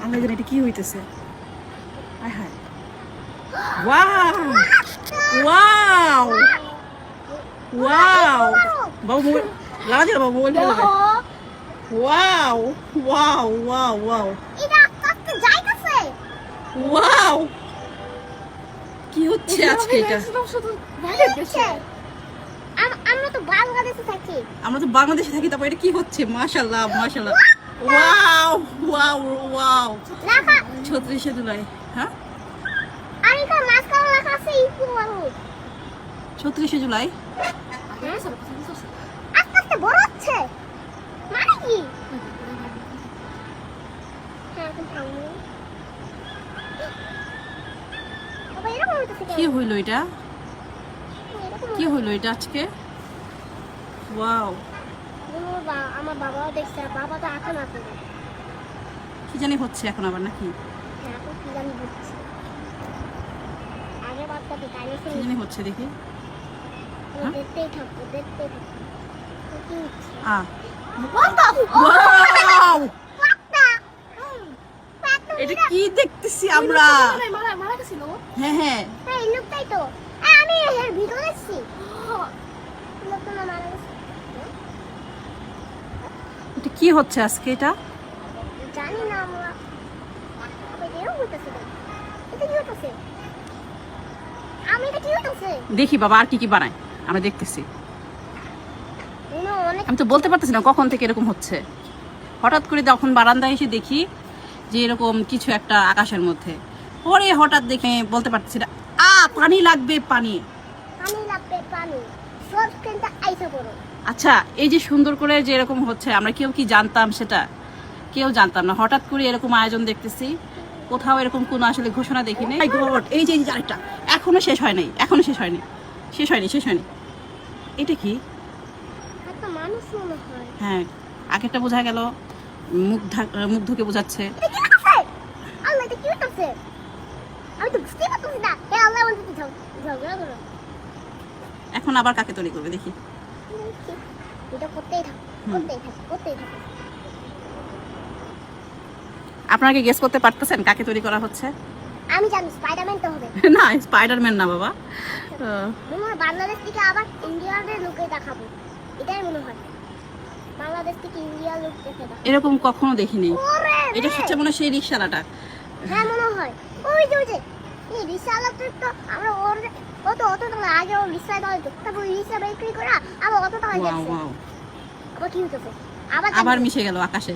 আল্লাহ জানে এটা কি হইতেছে। আয় হায়, ওয়াও ওয়াও ওয়াও, বাবু মোবাইল লাগা দিল, বাবু মোবাইল ফেলে দেবে। Wow wow wow wow wow, কি হচ্ছে আজকে এটা? আমরা তো বাংলাদেশে থাকি, তারপর এটা কি হচ্ছে? মাশাআল্লাহ মাশাআল্লাহ, ওয়াও ওয়াও ওয়াও, 36 জুলাই। হ্যাঁ 36 জুলাই। কি হইলো এটা? কি হইলো এটা আজকে? ওয়াও, আমার বাবাও দেখছে, বাবা তো এখন আছে, কি জানি হচ্ছে এখন আবার নাকি? এখন কি জানি হচ্ছে। আগে বাচ্চাকে ডাইনোসর কি জানি হচ্ছে দেখি। দেখতেই থাকবো, দেখতেই থাকবো। কি হচ্ছে? ওয়াও, এটা কি দেখতেছি আমরা? মারা গেছিল। হ্যাঁ হ্যাঁ, এই লোকটাই তো, আমি এর ভিডিও দেখছি। লোকটা না মারা গেছে। এটা কি হচ্ছে আজকে এটা? জানি না আমরা। এটাও হইতেছে না। এটা কি হইতেছে? আমি এটা কি হইতেছে? দেখি বাবা আর কি কি বানায়, আমরা দেখতেছি। অনেক আমি তো বলতে পারতেছি না কখন থেকে এরকম হচ্ছে। হঠাৎ করে যখন বারান্দায় এসে দেখি যে এরকম কিছু একটা আকাশের মধ্যে, পরে হঠাৎ দেখে বলতে পারতেছি না। পানি লাগবে, পানি। পানি লাগবে, পানি। সব কিন্তু আইসা পড়ো। আচ্ছা, এই যে সুন্দর করে যে এরকম হচ্ছে, আমরা কেউ কি জানতাম সেটা? কেউ জানতাম না, হঠাৎ করে এরকম আয়োজন দেখতেছি। কোথাও এরকম কোনো আসলে ঘোষণা দেখিনি। এই যে আরেকটা, এখনো শেষ হয় নাই, এখনো শেষ হয়নি, শেষ হয়নি, শেষ হয়নি। এটা কি? একটা মানুষ মনে হয়। হ্যাঁ, আগেরটা বোঝা গেল মুখ ঢুকে বোঝাচ্ছে। এটা কি হইতেছে? আল্লাহ, এটা কি হইতেছে? আমি তো বুঝতেই পারতেছি না। হে আল্লাহ, বলতে কি ঝগড়া করো। এখন আবার কাকে তৈরি করবে দেখি। এটা করতেই থাকো, করতেই থাকো, করতেই থাকো। আপনারা কি গেস করতে পারতেছেন কাকে তৈরি করা হচ্ছে? আমি জানি স্পাইডারম্যান তো হবে। না, স্পাইডারম্যান না বাবা। মনে হয় বাংলাদেশ থেকে আবার ইন্ডিয়ার লোকে দেখাবো, এটাই মনে হয়। বাংলাদেশ থেকে ইন্ডিয়ার লোক দেখে দেখাবো। এরকম কখনো দেখিনি। ওরে এটা রে। হচ্ছে মনে হয় সেই রিকশালাটা। হ্যাঁ মনে হয়। ওই যে এই রিক্সাওয়ালাটা তো আমরা ওর অত টাকা আগে ও রিক্সায় দাও, তারপর রিক্সা বিক্রি করা আবার অত টাকা ওয়াও যাচ্ছে। ওয়াও, আবার কি হইতেছে? আবার মিশে গেল আকাশে।